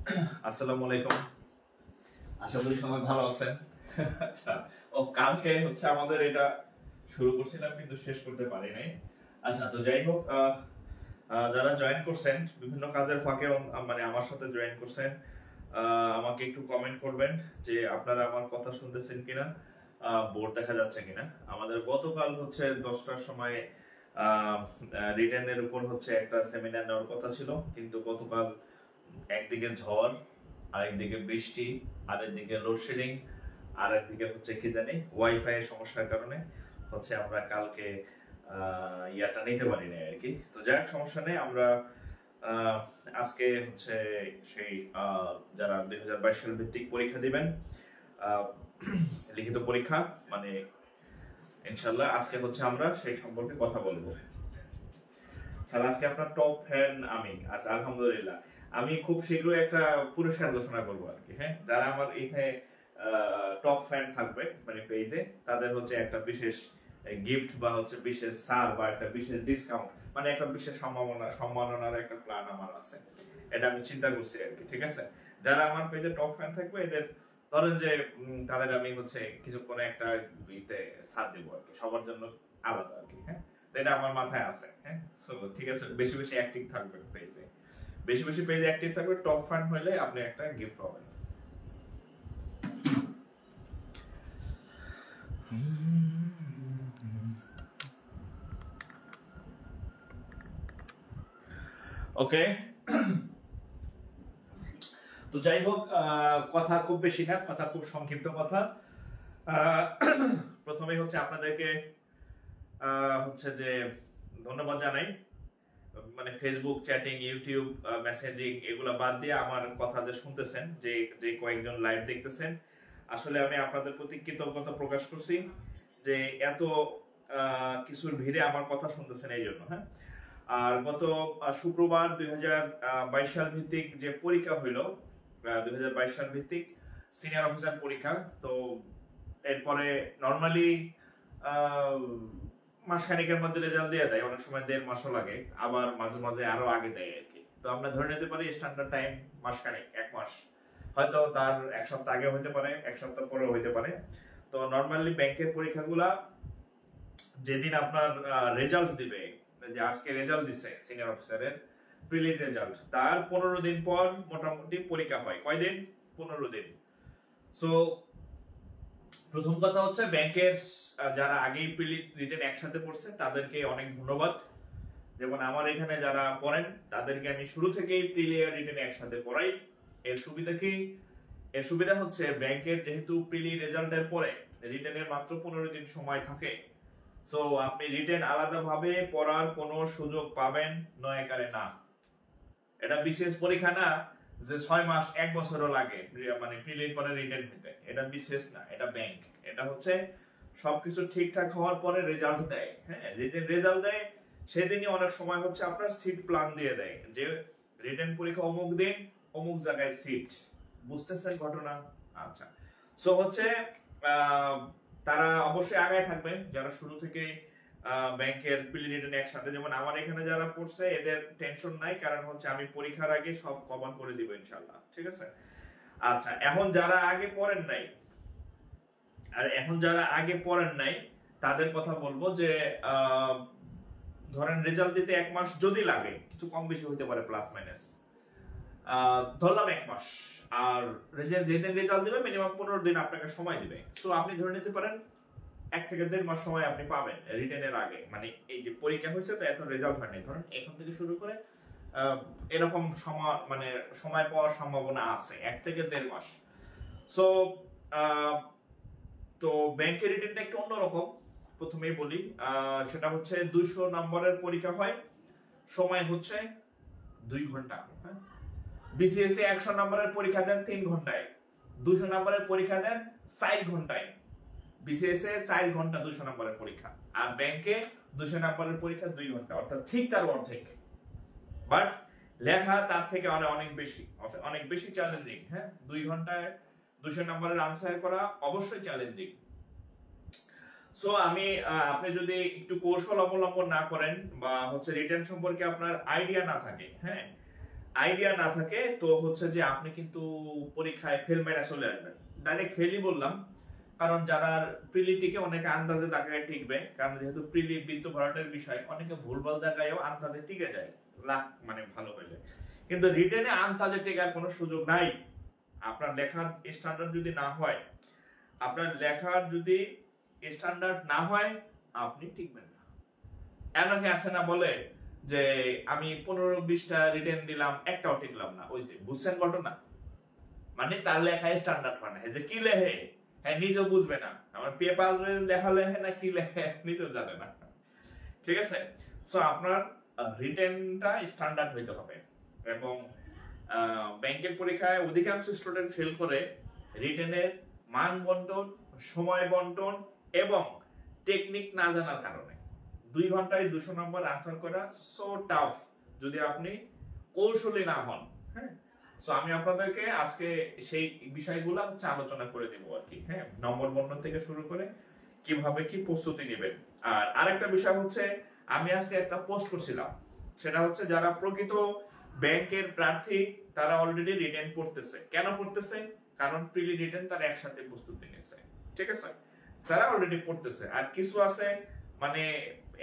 আসসালামু আলাইকুম। আশা করি সবাই ভালো আছেন। আচ্ছা, কালকে হচ্ছে আমাদের এটা শুরু করছিলাম কিন্তু শেষ করতে পারি নাই। আচ্ছা, তো যাই হোক, যারা জয়েন করছেন বিভিন্ন কাজের ফাঁকে মানে আমার সাথে জয়েন করছেন, আমাকে একটু কমেন্ট করবেন যে আপনারা আমার কথা শুনতেছেন কিনা, বোর্ড দেখা যাচ্ছে কিনা। আমাদের গতকাল হচ্ছে 10টার সময় রিটেনের উপর হচ্ছে একটা সেমিনার নেওয়ার কথা ছিল, কিন্তু গতকাল একদিকে ঝড়, আরেকদিকে বৃষ্টি, আরেকদিকে লোডশেডিং, আরেকদিকে হচ্ছে কি জানি ওয়াইফাই এর সমস্যার কারণে হচ্ছে আমরা কালকে ইয়াটা নিতে পারি না আর কি। তো যাই হোক, সমস্যা নেই। আমরা আজকে হচ্ছে সেই যারা 2022 সাল ভিত্তিক পরীক্ষা দিবেন, লিখিত পরীক্ষা, মানে ইনশাআল্লাহ আজকে হচ্ছে আমরা সেই সম্পর্কে কথা বলবো। স্যার, আজকে আপনার টপ ফ্যান আমি। আচ্ছা, আলহামদুলিল্লাহ। আমি খুব শীঘ্রই একটা পুরস্কার ঘোষণা করবো আর কি। হ্যাঁ, যারা আমার এখানে টপ ফ্যান থাকবে মানে পেজে, তাদের হচ্ছে একটা বিশেষ গিফট বা হচ্ছে বিশেষ ছাড় বা একটা বিশেষ ডিসকাউন্ট, মানে একটা বিশেষ সম্মাননার একটা প্ল্যান আমার আছে। এটা আমি চিন্তা করছি আর কি। ঠিক আছে, যারা আমার পেজে টপ ফ্যান থাকবে, এদের ধরেন যে তাদের আমি হচ্ছে কিছুক্ষণে একটা ছাড় দেবো আর কি, সবার জন্য আলাদা আর কি। হ্যাঁ, এটা আমার মাথায় আছে। হ্যাঁ, সো ঠিক আছে, বেশি বেশি অ্যাক্টিভ থাকবে পেজে, বেশি বেশি পেজে অ্যাক্টিভ থাকবে। টপ ফান্ড হলে আপনি একটা গিফট পাবেন। ওকে, তো যাই হোক, কথা খুব বেশি না, কথা খুব সংক্ষিপ্ত কথা। প্রথমেই হচ্ছে আপনাদেরকে হচ্ছে যে ধন্যবাদ জানাই, মানে ফেসবুক চ্যাটিং, ইউটিউব মেসেজিং এগুলা বাদ দিয়ে আমার কথা যে শুনতেছেন, যে যে কয়েকজন লাইভ দেখতেছেন, আসলে আমি আপনাদের প্রতি কৃতজ্ঞতা প্রকাশ করছি যে এত কিছুর ভিড়ে আমার কথা শুনতেছেন এই জন্য। হ্যাঁ, আর গত শুক্রবার 2022 সাল ভিত্তিক যে পরীক্ষা হইল, 2022 সাল ভিত্তিক সিনিয়র অফিসার পরীক্ষা, তো এরপরে নর্মালি মাসখানেকের মধ্যে রেজাল্ট দিয়ে দেয়, অনেক সময় 1.5 মাসও লাগে, আবার মাঝে মাঝে আরো আগে দেয় আর কি। তো আমরা ধরে নিতে পারি স্ট্যান্ডার্ড টাইম মাসখানেক, 1 মাস, হয়তো তার 1 সপ্তাহ আগে হইতে পারে, 1 সপ্তাহ পরেও হইতে পারে। তো নর্মালি ব্যাংকের পরীক্ষাগুলা যেদিন আপনার রেজাল্ট দিবে, যে আজকে রেজাল্ট দিছে সিনিয়র অফিসারের প্রিলিম রেজাল্ট, তার 15 দিন পর মোটামুটি পরীক্ষা হয়। কয়দিন? 15 দিন। সো প্রথম কথা হচ্ছে, ব্যাংকের যারা আগেই প্রিলিম রিটেন একসাথে পড়ছে তাদেরকে অনেক ধন্যবাদ। যেমন আমার এখানে যারা পড়েন তাদেরকে আমি শুরু থেকেই প্রিলিম রিটেন একসাথে পড়াই। এর সুবিধা কি? এর সুবিধা হচ্ছে ব্যাংকের যেহেতু প্রিলিম রেজাল্টের পরে রিটেনের মাত্র 15 দিন সময় থাকে, সো আপনি রিটেন আলাদাভাবে পড়ার কোনো সুযোগ পাবেন নয়াকারে না। এটা বিশেষ পরীক্ষা না যে 6 মাস 1 বছরও লাগে মানে প্রিলিম পরে রিটেন হতে, এটা বিশেষ না, এটা ব্যাংক। এটা হচ্ছে সবকিছু ঠিকঠাক হওয়ার পরে রেজাল্ট দেয়। হ্যাঁ, যেদিন রেজাল্ট দেয় সেদিনই অনেক সময় হচ্ছে আপনার সিট প্ল্যান দিয়ে দেয় যে রিটেন পরীক্ষা অমুক দিন অমুক জায়গায় সিট। বুঝতেছেন ঘটনা? আচ্ছা, সো হচ্ছে তারা অবশ্যই আগায় থাকবে যারা শুরু থেকে ব্যাংকের প্রিলিম একসাথে। যেমন আমার এখানে যারা পড়ছে এদের টেনশন নাই, কারণ হচ্ছে আমি পরীক্ষার আগে সব কভার করে দিব ইনশাআল্লাহ। ঠিক আছে। আচ্ছা, এখন যারা আগে পড়েন নাই তাদের কথা বলবো যে ধরেন রেজাল্ট দিতে 1 মাস যদি লাগে, কিছু কম বেশি হইতে পারে, প্লাস মাইনাস, ধরলাম 1 মাস, আর যেদিন রেজাল্ট দিবে মিনিমাম 15 দিন আপনাকে সময় দিবে। সো আপনি ধরে নিতে পারেন 1 থেকে 1.5 মাস সময় আপনি পাবেন রিটেনের আগে। মানে এই যে পরীক্ষা হয়েছে তো এখন রেজাল্ট হয়নি, ধরেন এখন থেকে শুরু করে এরকম সময় পাওয়ার সম্ভাবনা আছে 1 থেকে 1.5 মাস। সো তো ব্যাংকের রিটেনটা একটু অন্যরকম, প্রথমেই বলি। সেটা হচ্ছে 200 নম্বরের পরীক্ষা হয়, সময় হচ্ছে 2 ঘন্টা। হ্যাঁ, বিসিএস 100 নম্বরের পরীক্ষা দেন 3 ঘন্টায়, 200 নম্বরের পরীক্ষা দেন 4 ঘন্টায়। বিসিএস 4 ঘন্টা 200 নম্বরের পরীক্ষা, আর ব্যাংকে 200 নম্বরের পরীক্ষা 2 ঘন্টা, অর্থাৎ ঠিক তার অর্ধেক। বাট লেখা তার থেকে অনেক বেশি চ্যালেঞ্জিং। হ্যাঁ, 2 ঘন্টায় 200 নম্বরের আনসার করা অবশ্যই চ্যালেঞ্জিং। সো আপনি যদি একটু কৌশল অবলম্বন না করেন বা হচ্ছে রিটেন সম্পর্কে আপনার আইডিয়া না থাকে, হ্যাঁ, আইডিয়া না থাকে তো হচ্ছে যে আপনি কিন্তু পরীক্ষায় ফেল মেরে চলে আসবেন। ডাইরেক্ট ফেলই বললাম, কারণ যারা প্রিলি টিকে অনেকে আন্দাজে দাগায় টিকবে, কারণ যেহেতু প্রিলি বৃত্ত ভরাটের বিষয়, অনেকে ভুলভাল দাগায়ও আন্দাজে টিকে যায়, লাখ মানে ভালো হইলে। কিন্তু রিটেনে আন্দাজে টিকার কোনো সুযোগ নাই। আপনার লেখার স্ট্যান্ডার্ড যদি না হয়, আপনার লেখার যদি স্ট্যান্ডার্ড না হয়, আপনি টিকবেন না। এমনকি আছে না বলে যে আমি 15-20টা রিটেন দিলাম, একটাও টিকলাম না। ওই যে বুঝছেন ঘটনা, মানে তার লেখায় স্ট্যান্ডার্ড হয় না। যে কি লেখে হ্যাঁ নিজেও বুঝবে না, আমার পেপারে লেখা লেখে না কি লেখে নিজেও জানে না। ঠিক আছে, সো আপনার রিটেনটা স্ট্যান্ডার্ড হইতে হবে। এবং ব্যাংকের পরীক্ষায় অধিকাংশ স্টুডেন্ট ফেল করে রিটেনের মান বন্টন, সময় বন্টন এবং টেকনিক না জানার কারণে। 2 ঘন্টায় 200 নম্বর আনসার করা সো টাফ যদি আপনি কৌশলী না হন। হ্যাঁ, সো আমি আপনাদেরকে আজকে সেই বিষয়গুলো হচ্ছে আলোচনা করে দেবো আর কি। হ্যাঁ, নম্বর বন্টন থেকে শুরু করে কিভাবে কি প্রস্তুতি নেবেন। আর আরেকটা বিষয় হচ্ছে, আমি আজকে একটা পোস্ট করছিলাম, সেটা হচ্ছে যারা প্রকৃত ব্যাংকের প্রার্থী তারা অলরেডি রিটেন পড়তেছে। কেন পড়তেছে? কারণ প্রিলি রিটেন তারা একসাথে প্রস্তুতি নিচ্ছে। ঠিক আছে, তারা অলরেডি পড়তেছে। আর কিছু আছে মানে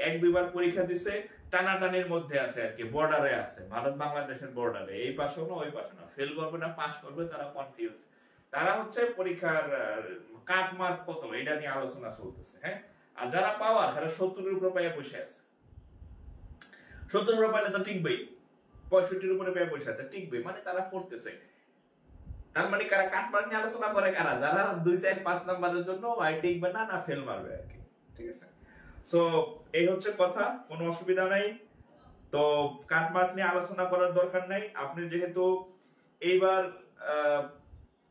1-2 বার পরীক্ষা দিছে, টানাটানির মধ্যে আছে আর কি, বর্ডারে আছে, ভারত বাংলাদেশের বর্ডারে, এই পাশে না ওই পাশে না, ফেল করবে না পাস করবে, তারা কনফিউজ। তারা হচ্ছে পরীক্ষার কাট মার্ক কত এটা নিয়ে আলোচনা চলতেছে। হ্যাঁ, আর যারা পাওয়ার তারা 70-এর উপরে পাইয়া বসে আছে। 70-এর উপরে পাইলে তো টিকবেই, 65-এর উপরে পাইয়া বসে আছে, টিকবে, মানে তারা পড়তেছে। তার মানে কারা কাট মার্ক নিয়ে আলোচনা করে? কারা যারা 2-4-5 নাম্বারের জন্য আই টিকবে না, না ফেল মারবে আর কি। ঠিক আছে, সো এই হচ্ছে কথা, কোনো অসুবিধা নাই। তো কাট মার্ক নিয়ে আলোচনা করার দরকার নাই। আপনি যেহেতু এইবার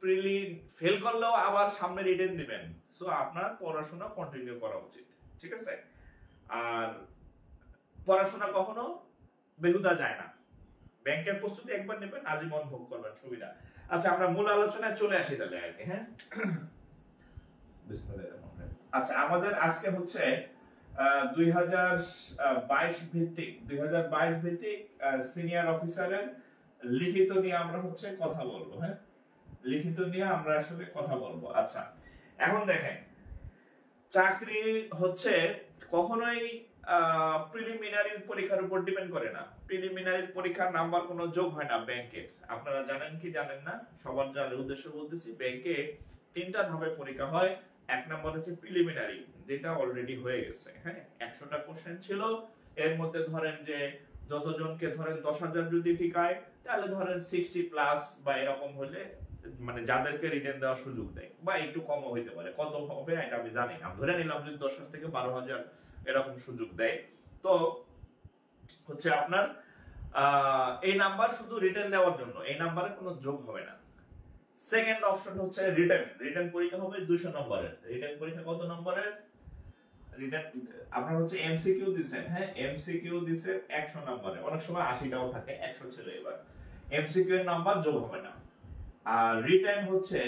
প্রিলি ফেল করলেও আবার সামনে রিটেন দিবেন, সো আপনার পড়াশোনা কন্টিনিউ করা উচিত। ঠিক আছে, আর পড়াশোনা কখনো বেহুদা যায় না। ব্যাংকের প্রস্তুতি একবার নেবেন, আজীবন ভোগ করবেন সুবিধা। আচ্ছা, আমরা মূল আলোচনায় চলে আসি তাহলে আর কি। হ্যাঁ, আচ্ছা, আমাদের আজকে হচ্ছে 2022 ভিত্তিক সিনিয়র অফিসারের লিখিত নিয়ে আমরা হচ্ছে কথা বলবো। হ্যাঁ, লিখিত নিয়ে আমরা আসলে কথা বলবো। আচ্ছা, এখন দেখেন, চাকরি হচ্ছে কখনোই প্রিলিমিনারি পরীক্ষার উপর ডিপেন্ড করে না। প্রিলিমিনারি পরীক্ষার নাম্বার কোনো যোগ হয় না ব্যাংকে। আপনারা জানেন কি জানেন না, সবার জানার উদ্দেশ্য বলতেছি, ব্যাংকে 3টা ধাপে পরীক্ষা হয়। 1 নাম্বার হচ্ছে প্রিলিমিনারি, যেটা অলরেডি হয়ে গেছে। হ্যাঁ, 100টা কোশ্চেন ছিল, এর মধ্যে ধরেন যে যতজনকে ধরেন 10,000 যদি টিকায়, তাহলে ধরেন 60+ বা এরকম হলে মানে যাদেরকে রিটেন দেওয়ার সুযোগ দেয়, বা একটু কমও হইতে পারে, কত হবে এটা আমি জানি না, ধরে নিলাম যদি 10,000 থেকে 12,000 এরকম সুযোগ দেয়। তো হচ্ছে আপনার এই নাম্বার শুধু রিটেন দেওয়ার জন্য, এই নাম্বারে কোনো যোগ হবে না। সেকেন্ড অপশন হচ্ছে রিটেন পরীক্ষা হবে 200 নম্বরের। রিটেন পরীক্ষা কত নম্বরের? রিটেন আপনার হচ্ছে এমসিকিউ দিবেন। হ্যাঁ, এমসিকিউ দিছে 100 নম্বরে, অনেক সময় 80টাও থাকে, 100 ছিল এবার। এমসিকিউ এর নাম্বার যোগ হবে না। আর রিটেন হচ্ছে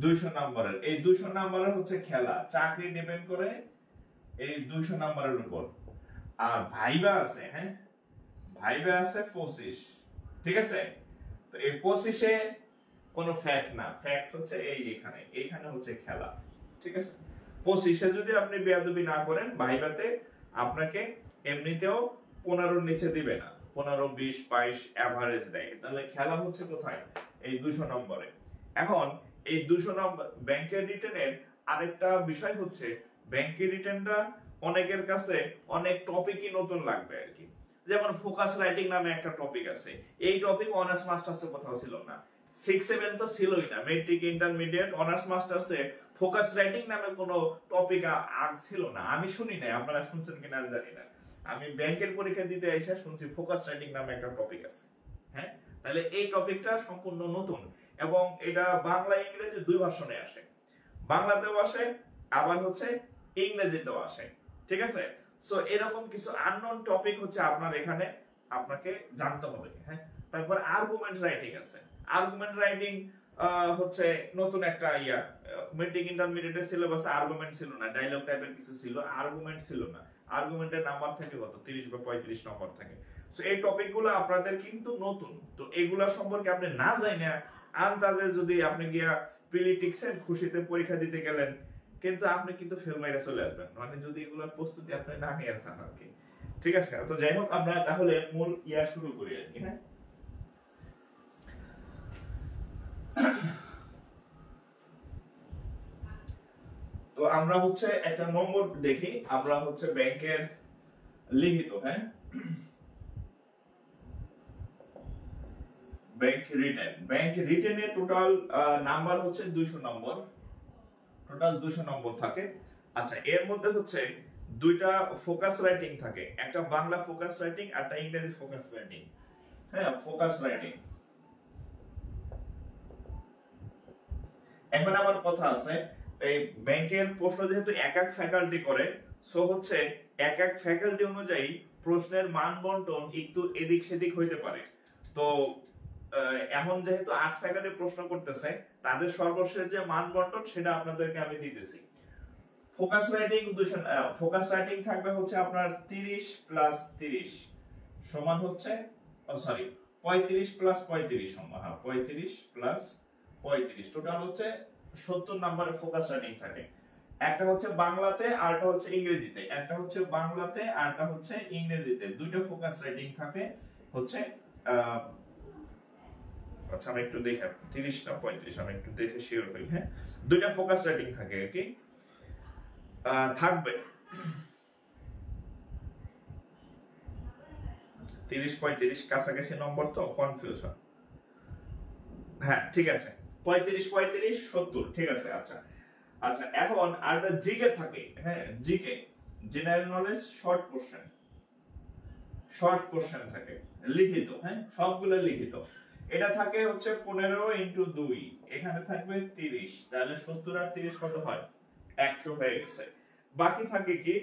200 নম্বরের। এই 200 নম্বরের হচ্ছে খেলা, চাকরি ডিপেন্ড করে এই 200 নম্বরের উপর। আর ভাইবা আছে, হ্যাঁ ভাইবা আছে 25। ঠিক আছে, তো এই 25-এ কোনো ফ্যাক্ট না, ফ্যাক্ট হচ্ছে এইখানে হচ্ছে খেলা। ঠিক আছে, 25-এ যদি আপনি বেয়াদবি না করেন, ভাইবাতে আপনাকে এমনিতেও 15-র নিচে দিবে না, 15, 20, 22 এভারেজ দেয়। তাহলে খেলা হচ্ছে কোথায়? এই 200 নম্বরে। এখন এই 200 নম্বর ব্যাংকের রিটেনের আরেকটা বিষয় হচ্ছে, ব্যাংকের রিটেনটা অনেকের কাছে অনেক টপিকই নতুন লাগবে আর কি। যেমন ফোকাস রাইটিং নামে একটা টপিক আছে, এই টপিক অনার্স মাস্টার্সে কোথাও ছিল না, 6-7 তো ছিলই না, মেট্রিক ইন্টারমিডিয়েট অনার্স মাস্টার্সে ফোকাস রাইটিং নামে কোনো টপিক আগ ছিল না, আমি শুনি নাই, আপনারা শুনছেন কিনা আমি জানি না। আমি ব্যাংকের পরীক্ষা দিতে এসে শুনছি ফোকাস রাইটিং নামে একটা টপিক আছে। হ্যাঁ, তাহলে এই টপিকটা সম্পূর্ণ নতুন, এবং এটা বাংলা ইংরেজি 2 ভার্সনে আসে, বাংলাতেও আসে আবার হচ্ছে ইংরেজিতেও আসে। ঠিক আছে, সো এরকম কিছু আননোন টপিক হচ্ছে আপনার এখানে আপনাকে জানতে হবে। হ্যাঁ, তারপর আর্গুমেন্ট রাইটিং আছে। আর্গুমেন্ট রাইটিং হচ্ছে নতুন একটা মেট্রিক ইন্টারমিডিয়েটের সিলেবাসে আর্গুমেন্ট ছিল না, ডায়লগ টাইপের কিছু ছিল, আর্গুমেন্ট ছিল না। আর্গুমেন্টের নাম্বার থাকে কত? 30 বা 35 নম্বর থাকে। তো এই টপিকগুলো আপনাদের কিন্তু নতুন, তো এগুলা সম্পর্কে আপনি না জানেন আন্দাজে যদি আপনি গিয়া প্রিলিটিক্সের খুশিতে পরীক্ষা দিতে গেলেন, কিন্তু আপনি কিন্তু ফেল মাইরা চলে আসবেন, মানে যদি এগুলোর প্রস্তুতি আপনি না নিয়ে আসেন আর কি। ঠিক আছে, তো যাই হোক আমরা তাহলে মূল ইয়া শুরু করি আর কি। হ্যাঁ, তো আমরা হচ্ছে একটা নম্বর দেখি, আমরা হচ্ছে ব্যাংকের লিখিত, হ্যাঁ, ব্যাংক রিটেনে টোটাল নাম্বার হচ্ছে 200 নম্বর, টোটাল 200 নম্বর থাকে। আচ্ছা, এর মধ্যে হচ্ছে দুইটা ফোকাস রাইটিং থাকে, একটা বাংলা ফোকাস রাইটিং আর একটা ইংরেজি ফোকাস রাইটিং। হ্যাঁ, ফোকাস রাইটিং। এখন আবার কথা আছে, এই ব্যাংকের প্রশ্ন যেহেতু এক এক ফ্যাকাল্টি করে, সো হচ্ছে এক এক ফ্যাকাল্টি অনুযায়ী প্রশ্নের মান বন্টন একটু এদিক সেদিক হইতে পারে। তো এখন যেহেতু 8 ফ্যাকাল্টি প্রশ্ন করতেছে, তাদের সর্বশেষ যে মান বন্টন সেটা আপনাদেরকে আমি দিতেছি। ফোকাস রাইটিং থাকবে হচ্ছে আপনার 30 প্লাস 30 সমান হচ্ছে, সরি 35 প্লাস 35 সমান, হ্যাঁ 35 প্লাস 35 টোটাল হচ্ছে 70 নম্বরের ফোকাস রাইটিং থাকে। একটা হচ্ছে বাংলাতে আর একটা হচ্ছে ইংরেজিতে, একটা হচ্ছে বাংলাতে আর একটা হচ্ছে ইংরেজিতে, দুইটা ফোকাস রাইটিং থাকে হচ্ছে। আচ্ছা আমি একটু দেখে, 30 না 35 আমি একটু দেখে শিওর হই। হ্যাঁ, দুইটা ফোকাস রাইটিং থাকে আর কি, থাকবে 30-35 কাছাকাছি নম্বর, তো কনফিউশন। হ্যাঁ ঠিক আছে, 35-35-70 ঠিক আছে। আচ্ছা আচ্ছা, এখন আরেকটা জিকে থাকে। হ্যাঁ, GK general knowledge short question থাকে লিখিত। হ্যাঁ, সবগুলো লিখিত। এটা থাকে হচ্ছে 15 ইনটু 2, এখানে থাকবে 30, তাহলে 70 আর 30 কত হয়? 100 হয়ে গেছে। বাকি থাকে কি,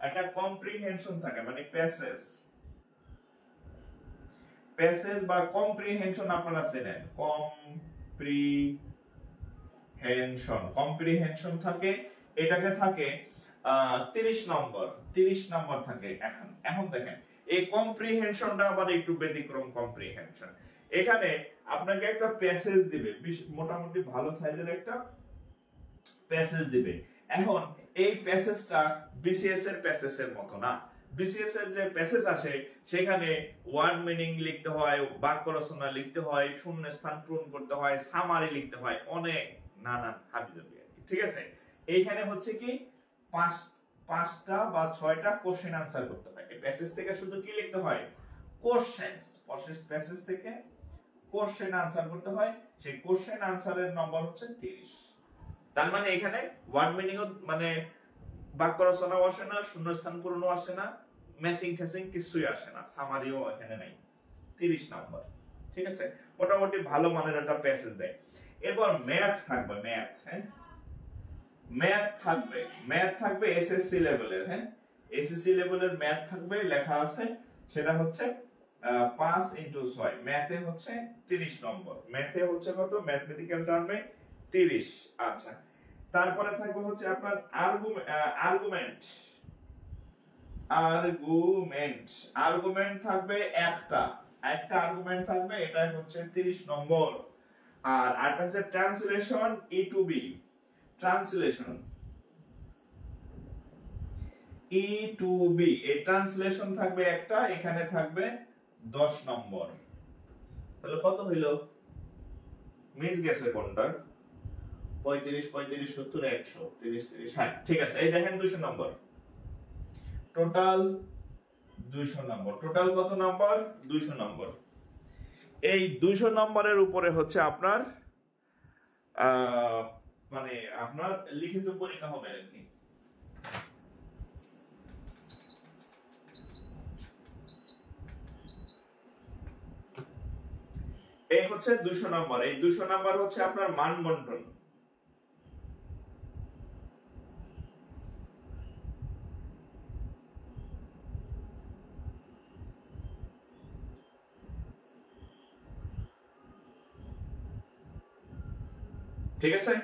একটা কম্প্রিহেনশন থাকে, মানে প্যাসেজ বা কম্প্রিহেনশন আপনারা চেনেন, কম্প্রিহেনশন থাকে, এটাকে থাকে 30 নম্বর থাকে। এখন দেখেন এই কম্প্রিহেনশনটা আবার একটু ব্যতিক্রম কম্প্রিহেনশন। এখানে আপনাকে একটা প্যাসেজ দিবে, মোটামুটি ভালো সাইজের একটা প্যাসেজ দিবে। এখন এই প্যাসেজটা বিসিএস এর প্যাসেজের মতো না। বিসিএস এর যে প্যাসেজ আসে সেখানে ওয়ার্ড মিনিং লিখতে হয়, বাক্য রচনা লিখতে হয়, শূন্য স্থান পূরণ করতে হয়, সামারি লিখতে হয়, অনেক নানান হাবিজাবি আর কি। ঠিক আছে, এইখানে হচ্ছে কি পাঁচটা বা 6টা কোশ্চেন আনসার করতে হয়। এই প্যাসেজ থেকে শুধু কি লিখতে হয়? কোশ্চেনস। প্যাসেজ থেকে কোশ্চেন আনসার করতে হয়, সেই কোশ্চেন আনসারের নম্বর হচ্ছে 30। তার মানে এখানে ওয়ার্ড মিনিং মানে বাক্য রচনাও আসে না, শূন্যস্থান পূরণও আসে না, ম্যাচিং ট্যাচিং কিছুই আসে না, সামারিও এখানে নাই। 30 নাম্বার। ঠিক আছে, মোটামুটি ভালো মানের একটা প্যাসেজ দেয়। এরপর ম্যাথ থাকবে, হ্যাঁ ম্যাথ থাকবে এসএসসি লেভেলের। হ্যাঁ, এসএসসি লেভেলের ম্যাথ থাকবে, লেখা আছে সেটা হচ্ছে 5 ইনটু 6, ম্যাথে হচ্ছে 30 নম্বর। ম্যাথে হচ্ছে কত? ম্যাথমেটিক্যাল টার্মে 30। আচ্ছা, তারপরে থাকবে হচ্ছে আপনার আর্গুমেন্ট থাকবে একটা আর্গুমেন্ট থাকবে, এটা হচ্ছে 30 নম্বর। আর আরেকটা হচ্ছে ট্রান্সলেশন ই টু বি, এই ট্রান্সলেশন থাকবে একটা, এখানে থাকবে 10 নম্বর। তাহলে কত হইল? মিস গেছে কোনটা? 35 70 100 30 30 60। ঠিক আছে, এই দেখেন 200 নম্বর, টোটাল 200 নম্বর। টোটাল কত নম্বর? 200 নম্বর। এই 200 নম্বরের উপরে হচ্ছে আপনার মানে আপনার লিখিত পরীক্ষা হবে আর কি। এই হচ্ছে 200 নম্বর। এই 200 নম্বর হচ্ছে আপনার মান বন্টন। ঠিক আছে,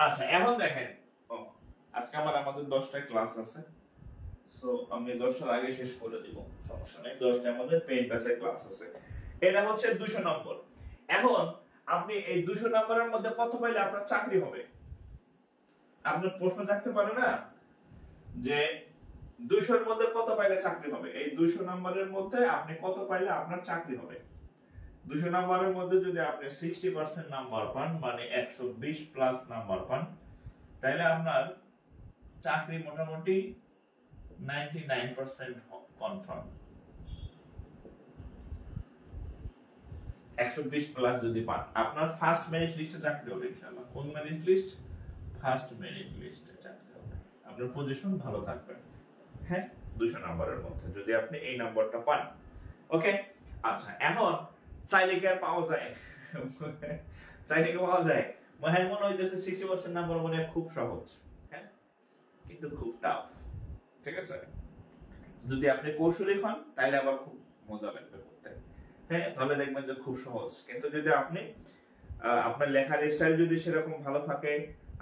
আচ্ছা এখন দেখেন, আজকে আমাদের 10টা ক্লাস আছে, সো আমি 10টার আগে শেষ করে দিব, সমস্যা নেই। 10টা আমাদের পেইড ব্যাচের ক্লাস আছে। এটা হচ্ছে 200 নম্বর। এখন আপনি এই 200 নম্বরের মধ্যে কত পাইলে আপনার চাকরি হবে? আপনার প্রশ্ন থাকতে পারে না যে 200 এর মধ্যে কত পাইলে চাকরি হবে? এই 200 নম্বরের মধ্যে আপনি কত পাইলে আপনার চাকরি হবে? 200 নম্বরের মধ্যে যদি আপনি 60% নাম্বার পান, মানে 120 প্লাস নাম্বার পান, তাহলে আপনার চাকরি মোটামুটি 99% কনফার্ম। 120 প্লাস যদি পান, আপনার ফার্স্ট মেরিট লিস্টে চাকরি হবে ইনশাআল্লাহ। কোন মেরিট লিস্ট? ফার্স্ট মেরিট লিস্টে চাকরি হবে। আপনার পজিশন ভালো থাকবে, হ্যাঁ, 200 নম্বরের মধ্যে যদি আপনি এই নাম্বারটা পান। ওকে, আচ্ছা এখন চাইলে কি আর পাওয়া যায়? চাইলে কি পাওয়া যায়? মনে হইতেছে 60% নাম্বার মনে খুব সহজ, হ্যাঁ, কিন্তু খুব টাফ। ঠিক আছে, যদি আপনি কৌশলী হন তাহলে আবার খুব মজা লাগবে করতে, হ্যাঁ, তাহলে দেখবেন যে খুব সহজ। কিন্তু যদি আপনি আপনার লেখার স্টাইল যদি সেরকম ভালো থাকে,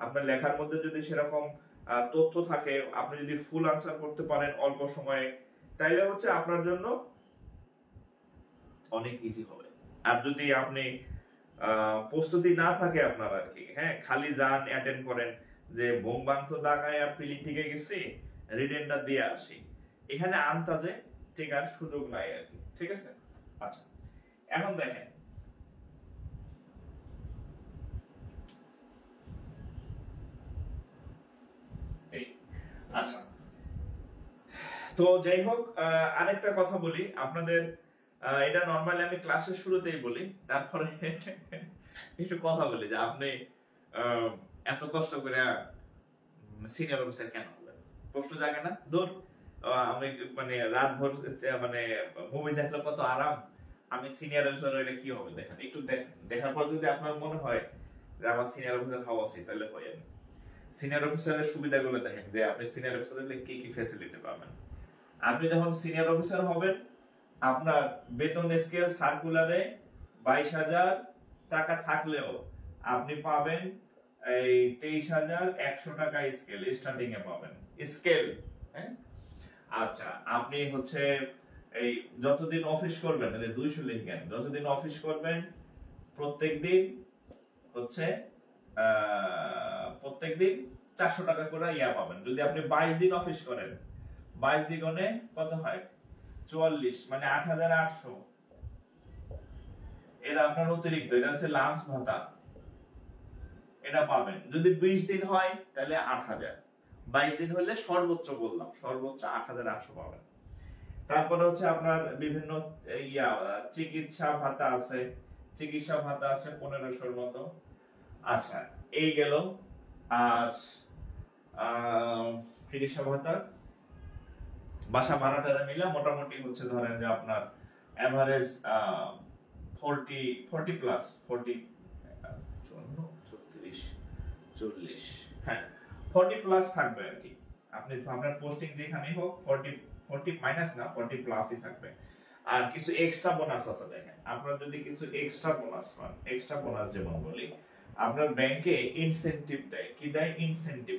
আপনার লেখার মধ্যে যদি সেরকম তথ্য থাকে, আপনি যদি ফুল আনসার করতে পারেন অল্প সময়ে, তাইলে হচ্ছে আপনার জন্য অনেক ইজি হবে। আর যদি আপনি প্রস্তুতি না থাকে আপনার আর কি, হ্যাঁ, খালি যান অ্যাটেন্ড করেন যে বোমবান্ত দাগায় প্রিলি টিকে গেছি, রিটেনটা দিয়ে আসি, এখানে আন্তাজে ঠিক আর সুযোগ নাই আর কি। ঠিক আছে, আচ্ছা এখন দেখেন, আচ্ছা তো যাই হোক, আরেকটা কথা বলি আপনাদের, এটা নরমালি আমি ক্লাসের শুরুতেই বলি, তারপরে একটু কথা বলি যে আপনি এত কষ্ট করে সিনিয়র অফিসার কেন হলেন? প্রশ্ন জাগে না? দূর, আমি মানে রাত ভোর মানে মুভি দেখলে কত আরাম, আমি সিনিয়র অফিসার হইলে কি হবে দেখেন, একটু দেখেন, দেখার পর যদি আপনার মনে হয় যে আমার সিনিয়র অফিসার হওয়া উচিত, তাহলে হয়ে যাবে। সিনিয়র অফিসারের সুবিধাগুলো দেখেন যে আপনি সিনিয়র অফিসার হলে কি কি ফ্যাসিলিটি পাবেন। আপনি যখন সিনিয়র অফিসার হবেন, আপনার বেতন স্কেল সার্কুলারে 22,000 টাকা থাকলেও আপনি পাবেন এই 23,100 টাকা স্কেল, স্টার্টিং এ পাবেন স্কেল, হ্যাঁ। আচ্ছা আপনি হচ্ছে এই যতদিন অফিস করবেন, মানে 200 লিখেন, যতদিন অফিস করবেন প্রত্যেকদিন হচ্ছে প্রত্যেকদিন 400 টাকা করে ইয়া পাবেন। যদি আপনি 22 দিন অফিস করেন, 22 দ্বিগুণে কত হয়? 44, মানে 8,800। এটা আপনার অতিরিক্ত, এটা হচ্ছে লাঞ্চ ভাতা, এটা পাবেন। যদি 20 দিন হয় তাহলে 8,000, 22 দিন হলে সর্বোচ্চ বললাম, সর্বোচ্চ 8,800 পাবেন। তারপরে হচ্ছে আপনার বিভিন্ন ইয়া চিকিৎসা ভাতা আছে, চিকিৎসা ভাতা আছে 1500 মতো। আচ্ছা এই গেল। আর চিকিৎসা ভাতা, বাসা ভাড়াটা মিলে মোটামুটি হচ্ছে ধরেন যে আপনার এভারেজ 40 প্লাস 40, 34, 40, হ্যাঁ 40 প্লাস থাকবে আর কি। আপনি আপনার পোস্টিং যেখানেই হোক 40 মাইনাস না, 40 প্লাসই থাকবে। আর কিছু এক্সট্রা বোনাস আছে দেখেন, আপনার যদি কিছু এক্সট্রা বোনাস পান, এক্সট্রা বোনাস যেমন বলি, আপনার ব্যাংকে ইনসেনটিভ দেয়। কি দেয়? Incentive,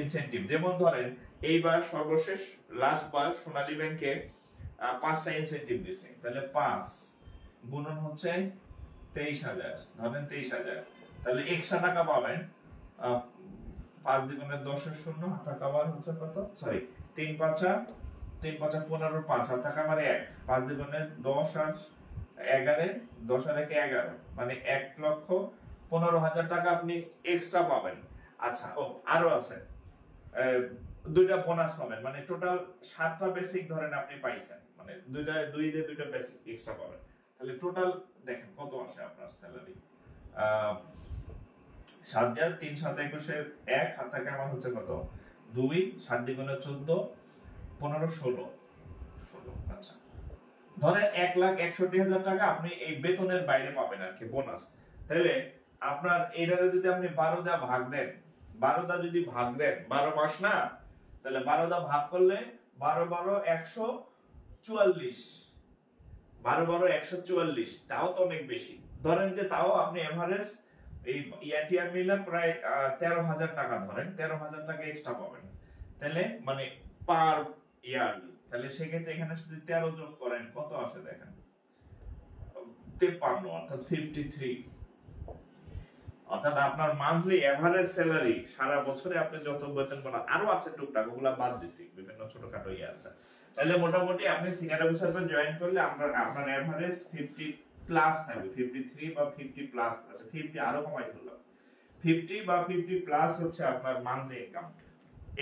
incentive. যেমন ধরেন এইবার সর্বশেষ লাস্ট বার সোনালী ব্যাংকে 5টা ইনসেনটিভ দিছে, তাহলে 5 গুণন হচ্ছে 23,000, ধরেন 23,000, তাহলে এক্সট্রা টাকা পাবেন 5 দ্বিগুণে 10 এর 0 টাকা, আবার হচ্ছে কত, সরি 3 5 15, 5 আর টাকা মানে 1, 5 দ্বিগুণে 10 আর 11, 10 আর 1 11, মানে 1,15,000 টাকা আপনি এক্সট্রা পাবেন। আচ্ছা ও আরো আছে, দুইটা বোনাস পাবেন, মানে টোটাল 7টা বেসিক ধরেন আপনি পাইছেন, মানে দুইটা বেসিক এক্সট্রা পাবেন। তাহলে টোটাল দেখেন কত আসে আপনার স্যালারি, 7,000, 3 7 21 1 হাত থেকে আমার হচ্ছে কত, 2, 7 দ্বিগুণে 14, 15 16। আচ্ছা ধরেন 1,61,000 টাকা আপনি এই বেতনের বাইরে পাবেন আর কি, বোনাস। তাহলে আপনার এটারে যদি আপনি 12 দা ভাগ দেন, 12 দা যদি ভাগ দেন, 12 মাস না, তাহলে 12 দা ভাগ করলে 12 12 144, 12 12 144, তাও তো অনেক বেশি। ধরেন যে তাও আপনি এভারেজ এই ইয়াটিয়া মিলে প্রায় 13,000 টাকা, ধরেন 13,000 টাকা এক্সট্রা পাবেন, তাহলে মানে পার ইয়ারলি। তাহলে সেক্ষেত্রে এখানে যদি 13 যোগ করেন কত আসে দেখেন, 53, অর্থাৎ 53। অর্থাৎ আপনার মান্থলি এভারেজ স্যালারি সারা বছরে আপনি যত বেতন পান, আরো আছে টুকটাক, ওগুলা বাদ দিছি, বিভিন্ন ছোটখাটো ইয়ে আছে। তাহলে মোটামুটি আপনি সিনিয়র অফিসার পে জয়েন করলে আপনার এভারেজ 50 প্লাস থাকবে, 53 বা 50 প্লাস আছে, 50 আরো কমাই দিলাম, 50 বা 50 প্লাস হচ্ছে আপনার মান্থলি ইনকাম।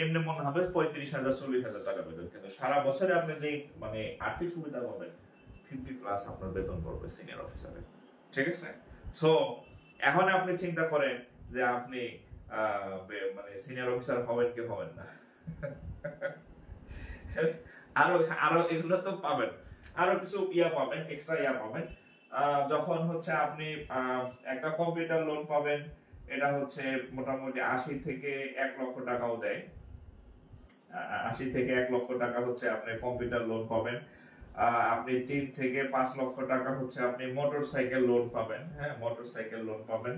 এমনি মনে হবে 35,000 40,000 টাকা বেতন, কিন্তু সারা বছরে আপনি যে মানে আর্থিক সুবিধা পাবেন 50 প্লাস আপনার বেতন পড়বে সিনিয়র অফিসারে। ঠিক আছে? সো এখন আপনি চিন্তা করেন যে আপনি মানে সিনিয়র অফিসার হবেন কি হবেন না। আরো আরো এগুলো তো পাবেন, আরো কিছু ইয়া পাবেন, এক্সট্রা ইয়া পাবেন। যখন হচ্ছে আপনি একটা কম্পিউটার লোন পাবেন, এটা হচ্ছে মোটামুটি 80 থেকে 1 লক্ষ টাকাও দেয়, 80 থেকে 1 লক্ষ টাকা হচ্ছে আপনি কম্পিউটার লোন পাবেন। আপনি 3 থেকে 5 লক্ষ টাকা হচ্ছে আপনি মোটরসাইকেল লোন পাবেন, হ্যাঁ মোটরসাইকেল লোন পাবেন।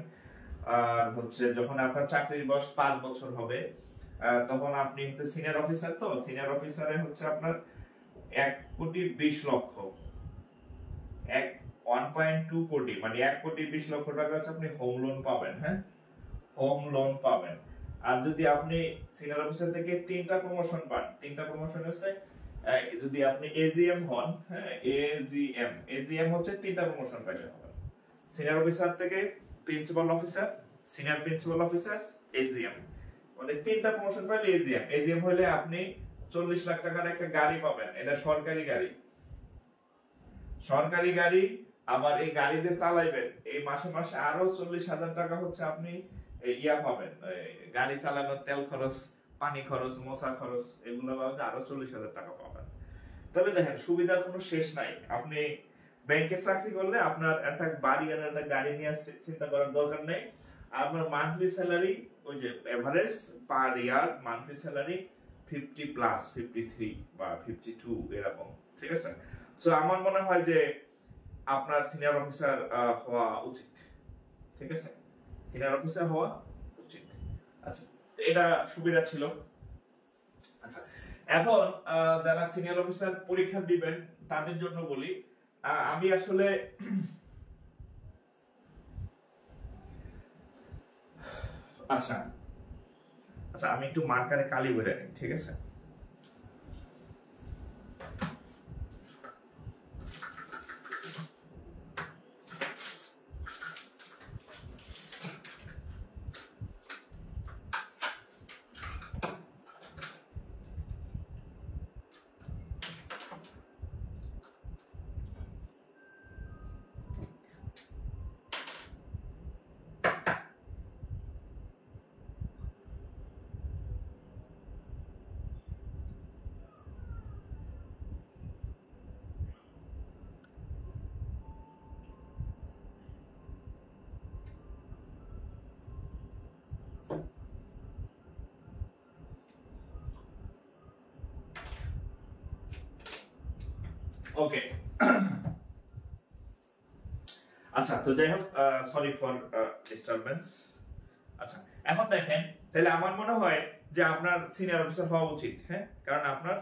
আর হচ্ছে যখন আপনার চাকরির বয়স 5 বছর হবে, তখন আপনি হচ্ছে সিনিয়র অফিসার, তো সিনিয়র অফিসারে হচ্ছে আপনার 1,20,00,000 1.2 কোটি মানে 1,20,00,000 টাকা হচ্ছে আপনি হোম লোন পাবেন, হ্যাঁ হোম লোন পাবেন। আর যদি আপনি সিনিয়র অফিসার থেকে 3টা প্রমোশন পান, 3টা প্রমোশন হচ্ছে যদি আপনি এজিএম হন, হ্যাঁ এজিএম হচ্ছে 3টা প্রমোশন পাইলে হবে। সিনিয়র অফিসার থেকে principal officer, senior principal officer, AGM, মানে 3টা প্রমোশন পাইলে এজিএম। এজিএম হলে আপনি 40 লাখ টাকার একটা গাড়ি পাবেন, এটা সরকারি গাড়ি, সরকারি গাড়ি। আবার এই গাড়ি যে চালাইবেন এই মাসে মাসে আরো 40,000 টাকা হচ্ছে আপনি ইয়া পাবেন, গাড়ি চালানোর তেল খরচ, পানি খরচ, মশা খরচ, এগুলো বাদে আরো 40,000 টাকা পাবেন। তবে দেখেন সুবিধার কোনো শেষ নাই। আপনি ব্যাংকে চাকরি করলে আপনার একটা বাড়ি আর একটা গাড়ি নিয়ে চিন্তা করার দরকার নেই। আপনার মান্থলি স্যালারি ওই যে এভারেজ পার ইয়ার মান্থলি স্যালারি 50 প্লাস, 53 বা 52 এরকম। ঠিক আছে? সো আমার মনে হয় যে আপনার সিনিয়র অফিসার হওয়া উচিত। ঠিক আছে? সিনিয়র অফিসার হওয়া উচিত। আচ্ছা, এটা সুবিধা ছিল। আচ্ছা, এখন যারা সিনিয়র অফিসার পরীক্ষা দিবেন তাদের জন্য বলি, আমি আসলে আচ্ছা আচ্ছা আমি একটু মার্কারে কালি ভরে নিই, ঠিক আছে? ওকে, আচ্ছা তো যাই হোক, সরি ফর ডিস্টারবেন্স। আচ্ছা, এখন দেখেন, তাহলে আমার মনে হয় যে আপনার সিনিয়র অফিসার হওয়া উচিত, হ্যাঁ, কারণ আপনার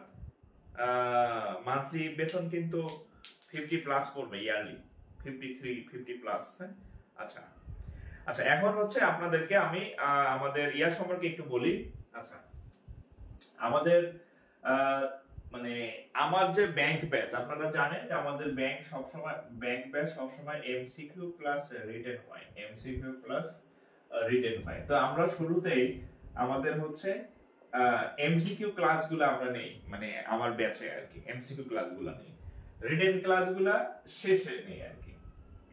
মান্থলি বেতন কিন্তু 50 প্লাস পড়বে ইয়ারলি, 53 50 প্লাস, হ্যাঁ। আচ্ছা আচ্ছা, এখন হচ্ছে আপনাদেরকে আমি আমাদের ইয়ার সম্পর্কে একটু বলি। আচ্ছা, আমাদের মানে আমার যে ব্যাংক ব্যাচ, আপনারা জানেন যে আমাদের ব্যাংক সবসময় এমসিকিউ প্লাস রিটেন হয়, এমসিকিউ প্লাস রিটেন হয়। তো আমরা শুরুতেই আমাদের হচ্ছে এমসিকিউ ক্লাসগুলো আমরা নেই, মানে আমার ব্যাচে আর কি এমসিকিউ ক্লাসগুলো নেই, রিটেন ক্লাসগুলো শেষে নেই আর কি,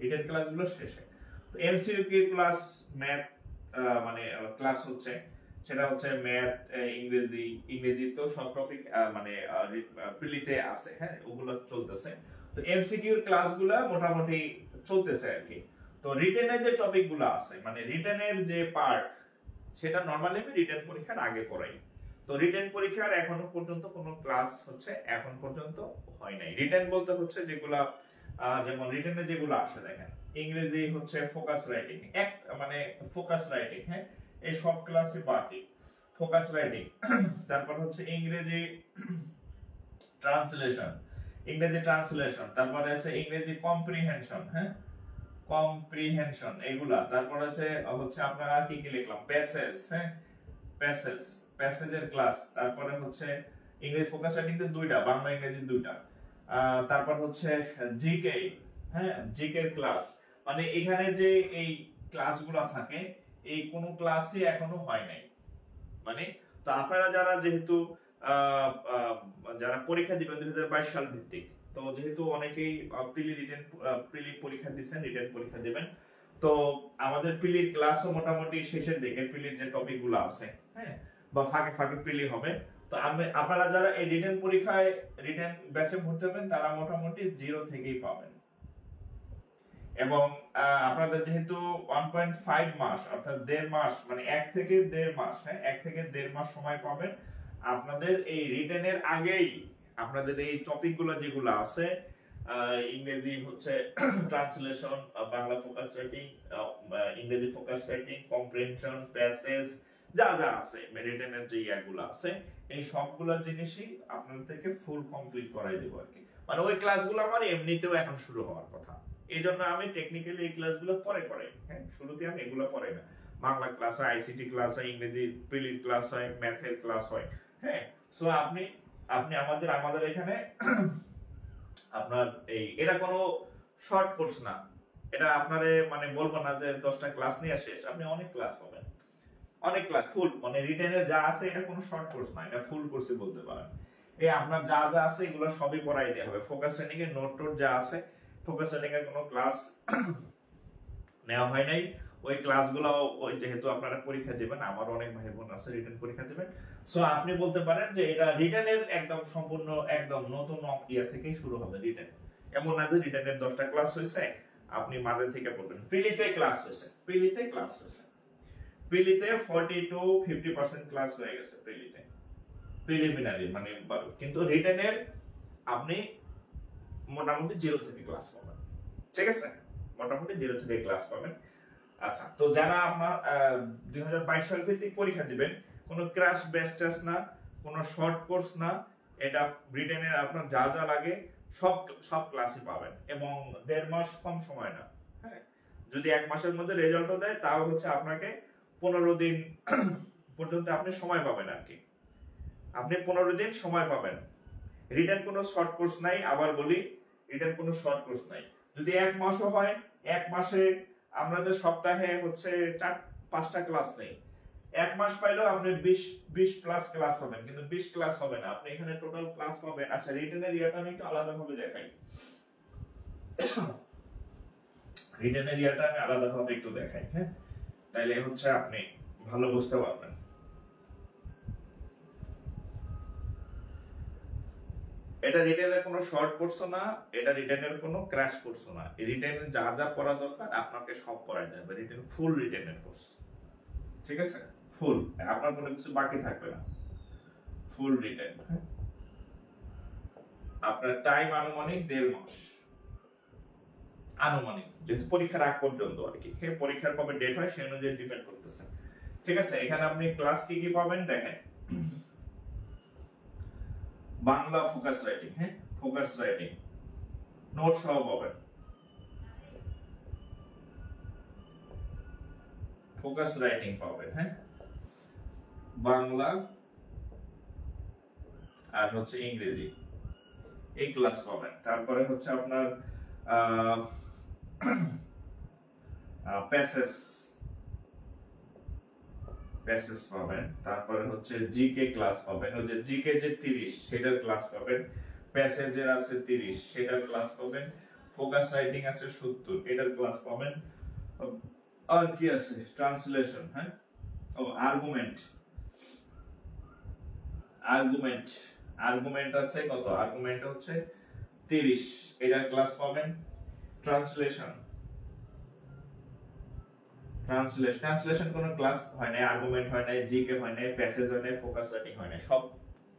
রিটেন ক্লাসগুলো শেষে। তো এমসিকিউ ক্লাস ম্যাথ মানে ক্লাস হচ্ছে, সেটা হচ্ছে ম্যাথ, ইংরেজি তো সব টপিক মানে প্রিলিতে আছে, হ্যাঁ ওগুলো চলতেছে। তো এমসিকিউর ক্লাসগুলো মোটামুটি চলতেছে আর কি। তো রিটেনের যে টপিকগুলো আছে, মানে রিটেনের যে পার্ট, সেটা নরমালি আমি রিটেন পরীক্ষার আগে করাই। তো রিটেন পরীক্ষার এখনো পর্যন্ত কোনো ক্লাস হচ্ছে এখন পর্যন্ত হয় নাই। রিটেন বলতে হচ্ছে যেগুলা যেমন রিটেনে যেগুলো আসে দেখেন, ইংরেজি হচ্ছে ফোকাস রাইটিং, এক মানে ফোকাস রাইটিং, হ্যাঁ এই সব ক্লাসে বাকি ফোকাস রাইটিং। তারপর হচ্ছে ইংরেজি ট্রান্সলেশন, ইংরেজি ট্রান্সলেশন, তারপরে আছে ইংরেজি কম্প্রিহেনশন, হ্যাঁ কম্প্রিহেনশন এগুলা। তারপর আছে আপনার আর কি কি লিখলাম, প্যাসেজ, হ্যাঁ প্যাসেজ, প্যাসেজের ক্লাস। তারপরে হচ্ছে ইংরেজি ফোকাস রাইটিং তো দুইটা, বাংলা ইংরেজি দুইটা। তারপর হচ্ছে জিকে, হ্যাঁ জিকে এর ক্লাস। মানে এখানে যে এই ক্লাসগুলো থাকে এই কোন ক্লাসই এখনো হয় নাই। মানে তো আপনারা যারা যেহেতু যারা পরীক্ষা দিবেন 2022 সাল ভিত্তিক, তো যেহেতু অনেকেই প্রিলি পরীক্ষা দিবেন, রিটেন পরীক্ষা দিবেন, তো আমাদের প্রিলির ক্লাসও মোটামুটি শেষের দিকে, প্রিলির যে টপিক গুলো আছে, হ্যাঁ বা ফাঁকে ফাঁকে প্রিলি হবে। তো আপনারা যারা এই রিটেন পরীক্ষায় রিটেন ব্যাচে ভর্তি হবেন তারা মোটামুটি 0 থেকেই পাবেন। এবং আপনাদের যেহেতু 1.5 মাস অর্থাৎ 1.5 মাস, মানে 1 থেকে 1.5 মাস, হ্যাঁ 1 থেকে 1.5 মাস সময় পাবেন। আপনাদের এই রিটেনের আগেই আপনাদের এই টপিকগুলো যেগুলো আছে, ইংরেজি হচ্ছে ট্রান্সলেশন, বাংলা ফোকাস রাইটিং, ইংরেজি ফোকাস রাইটিং, কম্প্রিহেনশন, প্যাসেজ, যা যা আছে রিটেনের যে ইয়াগুলো আছে, এই সবগুলো জিনিসই আপনাদেরকে ফুল কমপ্লিট করাই দেব আর কি। মানে ওই ক্লাসগুলো আমার এমনিতেও এখন শুরু হওয়ার কথা, এই জন্য আমি টেকনিক্যালি এই ক্লাসগুলো পরে করাই, হ্যাঁ শুরুতে আমি এগুলো পড়াই না। বাংলা ক্লাস হয়, আইসিটি ক্লাস হয়, ইংরেজি প্রিলির ক্লাস হয়, ম্যাথের ক্লাস হয়, হ্যাঁ। সো আপনি আমাদের এখানে আপনার এটা কোনো শর্ট কোর্স না, এটা আপনারে মানে বলবো না যে 10টা ক্লাস নিয়ে শেষ, আপনি অনেক ক্লাস পাবেন, অনেক ক্লাস ফুল, মানে রিটেনের যা আছে এটা কোনো শর্ট কোর্স না, এটা ফুল কোর্সই বলতে পারেন। এই আপনার যা যা আছে এগুলো সবই পড়াই দেওয়া হবে। ফোকাস ট্রেনিং এর নোট টোট যা আছে, ফোকাস ট্রেনিং এর কোনো ক্লাস নেওয়া হয় নাই, ওই ক্লাসগুলো ওই যেহেতু আপনারা পরীক্ষা দিবেন, আমার অনেক ভাই বোন আছে রিটেন পরীক্ষা দিবেন, সো আপনি বলতে পারেন যে এটা রিটেনের একদম সম্পূর্ণ একদম নতুন ইয়া থেকেই শুরু হবে রিটেন। এমন না যে রিটেনের 10টা ক্লাস হয়েছে আপনি মাঝে থেকে পড়বেন। প্রিলিতে ক্লাস হয়েছে, প্রিলিতে 40 to 50% ক্লাস হয়ে গেছে প্রিলিতে, প্রিলিমিনারি মানে, কিন্তু রিটেনের আপনি মোটামুটি 0 থেকে ক্লাস পাবেন, ঠিক আছে মোটামুটি 0 থেকে ক্লাস পাবেন। আচ্ছা, তো যারা আপনার 2022 সাল ভিত্তিক পরীক্ষা দিবেন, কোনো ক্র্যাশ ব্যাচ টেস্ট না, কোনো শর্ট কোর্স না, এটা ব্রিটেনের আপনার যা যা লাগে সব ক্লাসই পাবেন, এবং 1.5 মাস কম সময় না, হ্যাঁ যদি 1 মাসের মধ্যে রেজাল্টও দেয় তাও হচ্ছে আপনাকে 15 দিন পর্যন্ত আপনি সময় পাবেন আর কি, আপনি 15 দিন সময় পাবেন। রিটেন কোনো শর্ট কোর্স নাই, আবার বলি রিটেন কোনো শর্ট কোর্স নাই। যদি 1 মাসও হয়, 1 মাসে আমাদের সপ্তাহে হচ্ছে 4-5টা ক্লাস নেই, 1 মাস পাইলেও আপনি 20 প্লাস ক্লাস পাবেন, কিন্তু 20 ক্লাস হবে না, আপনি এখানে টোটাল ক্লাস পাবেন। আচ্ছা, রিটেনের ইয়াটা আমি একটু আলাদা ভাবে দেখাই, রিটেনের ইয়াটা আমি আলাদা ভাবে একটু দেখাই, হ্যাঁ তাইলে হচ্ছে আপনি ভালো বুঝতে পারবেন। এটা রিটেনের কোনো শর্ট কোর্স না, এটা রিটেনের কোনো ক্র্যাশ কোর্স না, রিটেন যা যা পড়া দরকার আপনাকে সব পড়াই দেবে, রিটেন ফুল রিটেনের কোর্স, ঠিক আছে ফুল, আপনার কোনো কিছু বাকি থাকবে না, ফুল রিটেন। আপনার টাইম আনুমানিক 1.5 মাস, আনুমানিক যেহেতু পরীক্ষার আগ পর্যন্ত আর কি, পরীক্ষার কবে ডেট হয় সেই অনুযায়ী ডিপেন্ড করতেছে, ঠিক আছে। এখানে আপনি ক্লাস কি কি পাবেন দেখেন, বাংলা ফোকাস রাইটিং, হ্যাঁ ফোকাস রাইটিং নোট সহ পাবেন, ফোকাস রাইটিং পাবেন, হ্যাঁ বাংলা আর হচ্ছে ইংরেজি এই ক্লাস পাবেন। তারপরে হচ্ছে আপনার প্যাসেজ পাবেন, তারপরে হচ্ছে জিকে ক্লাস পাবেন, ওই যে জিকে যে 30 সেটার ক্লাস পাবেন, প্যাসেজের আছে 30 সেটার ক্লাস পাবেন, ফোকাস রাইটিং আছে 70 এটার ক্লাস পাবেন, আর কি আছে ট্রান্সলেশন, হ্যাঁ ও আর্গুমেন্ট আছে কত, আর্গুমেন্ট হচ্ছে 30 এটার ক্লাস পাবেন। ট্রান্সলেশন কোনো ক্লাস হয় না, আর্গুমেন্ট হয় না, জিকে হয় না, প্যাসেজ হয় না, ফোকাস রাইটিং হয় না, সব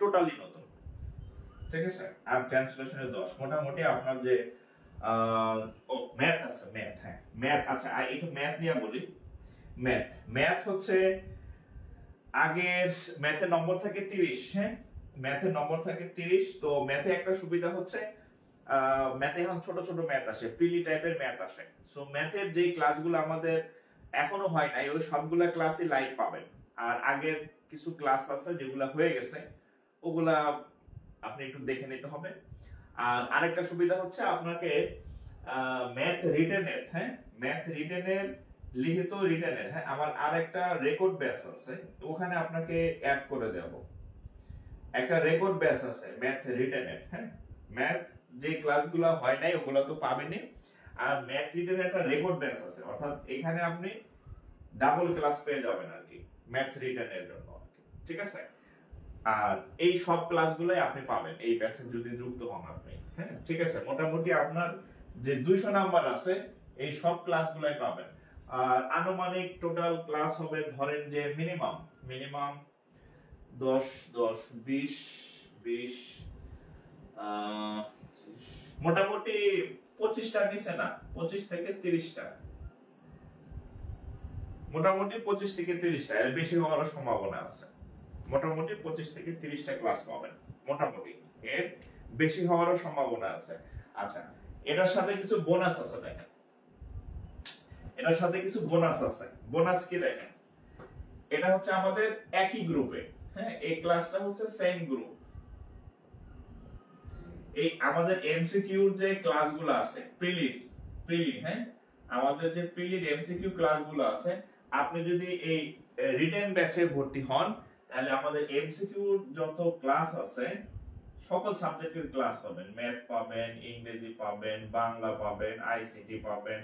টোটালি নতুন, ঠিক আছে। আর ট্রান্সলেশনের 10, মোটামুটি আপনার যে ও ম্যাথ আছে, ম্যাথ, হ্যাঁ ম্যাথ। আচ্ছা একটু ম্যাথ নিয়ে বলি। ম্যাথ ম্যাথ হচ্ছে আগের ম্যাথের নম্বর থাকে 30, হ্যাঁ ম্যাথের নম্বর থাকে 30। তো ম্যাথে একটা সুবিধা হচ্ছে ম্যাথে এখন ছোট ছোট ম্যাথ আসে, প্রিলি টাইপের ম্যাথ আসে। সো ম্যাথের যেই ক্লাসগুলো আমাদের এখনো হয় নাই, ওই সবগুলা ক্লাসই লাইভ পাবেন। আর আগের কিছু ক্লাস আছে যেগুলা হয়ে গেছে, ওগুলা আপনি একটু দেখে নিতে হবে। আর আরেকটা সুবিধা হচ্ছে আপনাকে ম্যাথ রিটেনের, হ্যাঁ ম্যাথ রিটেনের, লিখিত রিটেনের, হ্যাঁ আমার আরেকটা রেকর্ড ব্যাচ আছে, ওখানে আপনাকে অ্যাড করে দেব। একটা রেকর্ড ব্যাচ আছে ম্যাথ রিটেনের, হ্যাঁ ম্যাথ যে ক্লাসগুলো হয় নাই ওগুলো তো পাবেনই। আর ম্যাথ রিটেনের একটা রেকর্ড ব্যাচ আছে, অর্থাৎ এখানে আপনি ডাবল ক্লাস পেয়ে যাবেন আর কি ম্যাথ রিটেনের জন্য আর কি, ঠিক আছে। আর এই সব ক্লাসগুলোই আপনি পাবেন এই ব্যাচে যদি যুক্ত হন আপনি, হ্যাঁ ঠিক আছে। মোটামুটি আপনার যে 200 নাম্বার আছে এই সব ক্লাসগুলোই পাবেন। আর আনুমানিক টোটাল ক্লাস হবে ধরেন যে মিনিমাম মিনিমাম 10 10 20 20 মোটামুটি 25টা নিচে না, 25 থেকে 30টা, মোটামুটি 25 থেকে 30টা, এর বেশি হওয়ার সম্ভাবনা আছে। মোটামুটি 25 থেকে 30টা ক্লাস পাবেন, মোটামুটি এর বেশি হওয়ারও সম্ভাবনা আছে। আচ্ছা এটার সাথে কিছু বোনাস আছে, দেখেন এটার সাথে কিছু বোনাস আছে। বোনাস কি দেখেন, এটা হচ্ছে আমাদের একই গ্রুপে, হ্যাঁ এই ক্লাসটা হচ্ছে সেম গ্রুপ। এই আমাদের এমসিকিউর যে ক্লাসগুলো আছে প্রিলি, হ্যাঁ আমাদের যে প্রিলির এমসিকিউ ক্লাসগুলো আছে, আপনি যদি এই রিটেন ব্যাচে ভর্তি হন তাহলে আমাদের এমসিকিউ যত ক্লাস আছে সকল সাবজেক্টের ক্লাস পাবেন, ম্যাথ পাবেন, ইংরেজি পাবেন, বাংলা পাবেন, আইসিটি পাবেন,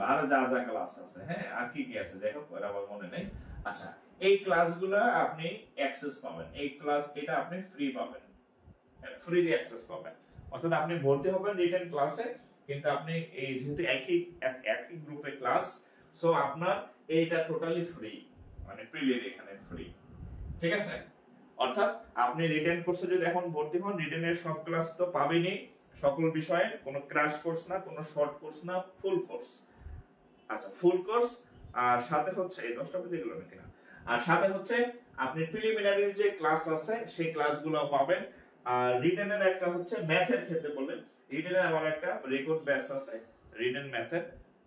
আর যা যা ক্লাস আছে, হ্যাঁ আর কি কি আছে যাই হোক আমার মনে নেই। আচ্ছা এই ক্লাসগুলো আপনি অ্যাক্সেস পাবেন, এই ক্লাস এটা আপনি ফ্রি পাবেন, ফ্রি অ্যাক্সেস পাবেন। অর্থাৎ আপনি ভর্তি হবেন রিটেন ক্লাসে, কিন্তু আপনি এই যেহেতু একই গ্রুপে ক্লাস, সো আপনার এইটা টোটালি ফ্রি, মানে প্রিলির এখানে ফ্রি, ঠিক আছে। অর্থাৎ আপনি রিটেন কোর্সে যদি এখন ভর্তি হন, রিটেনের সব ক্লাস তো পাবেনই, সকল বিষয়ে, কোনো ক্র্যাশ কোর্স না, কোনো শর্ট কোর্স না, ফুল কোর্স। আচ্ছা ফুল কোর্স, আর সাথে হচ্ছে এই 10টা বেজে গেল নাকি না, আর সাথে হচ্ছে আপনি প্রিলিমিনারির যে ক্লাস আছে সেই ক্লাসগুলো পাবেন। আর রিটেনের একটা হচ্ছে ম্যাথের ক্ষেত্রে বলে, রিটেনের আমার একটা রেকর্ড ব্যাচ আছে রিটেন ম্যাথের,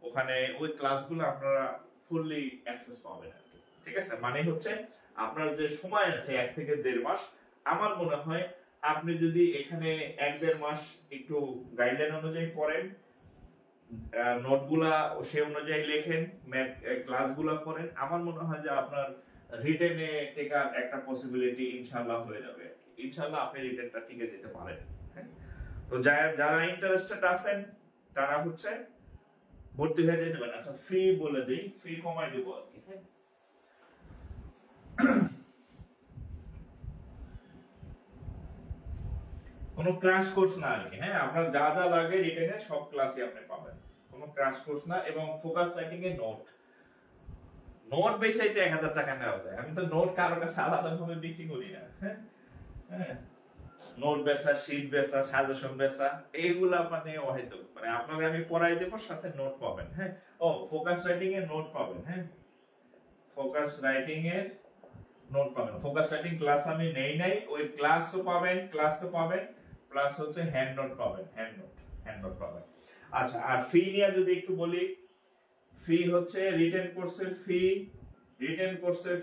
ওখানে ওই ক্লাসগুলো আপনারা ফুললি অ্যাক্সেস পাবেন আর কি, ঠিক আছে। মানে হচ্ছে আপনার যে সময় আছে 1 থেকে 1.5 মাস, আমার মনে হয় আপনি যদি এখানে 1-1.5 মাস একটু গাইডলাইন অনুযায়ী পড়েন, নোটগুলা সে অনুযায়ী লেখেন, ম্যাথ ক্লাসগুলো করেন, আমার মনে হয় যে আপনার রিটেনে টেকার একটা পসিবিলিটি ইনশাআল্লাহ হয়ে যাবে। ইনশাআল্লাহ আপনি রিটেনটা টিকে যেতে পারেন, হ্যাঁ। তো যারা ইন্টারেস্টেড আছেন তারা হচ্ছে ভর্তি হয়ে যেতে পারেন। আচ্ছা ফি বলে দেই, ফি কমাই দেব আর কি, হ্যাঁ। কোনো ক্র্যাশ কোর্স না আর কি, হ্যাঁ আপনার যা যা লাগে রিটেনে সব ক্লাসই আপনি পাবেন, কোনো ক্র্যাশ কোর্স না। এবং ফোকাস রাইটিং এর নোট বেচাইতে 1000 টাকা নেওয়া যায়, আমি তো নোট কারো কাছে আলাদা ভাবে বিক্রি করি না, হ্যাঁ হ্যাঁ নোট বেচা, শীট বেচা, সাজেশন বেচা, এইগুলা মানে হয়তো মানে আপনাকে আমি পড়াই দেব, সাথে নোট পাবেন, হ্যাঁ। ও ফোকাস রাইটিং এর নোট পাবেন, হ্যাঁ ফোকাস রাইটিং এর নোট পাবেন। ফোকাস রাইটিং ক্লাস আমি নেই নাই, ওই ক্লাস তো পাবেন, প্লাস হচ্ছে হ্যান্ড নোট পাবেন, হ্যান্ড নোট পাবেন। আচ্ছা আর ফি নিয়ে যদি একটু বলি, ফি হচ্ছে রিটেন কোর্সের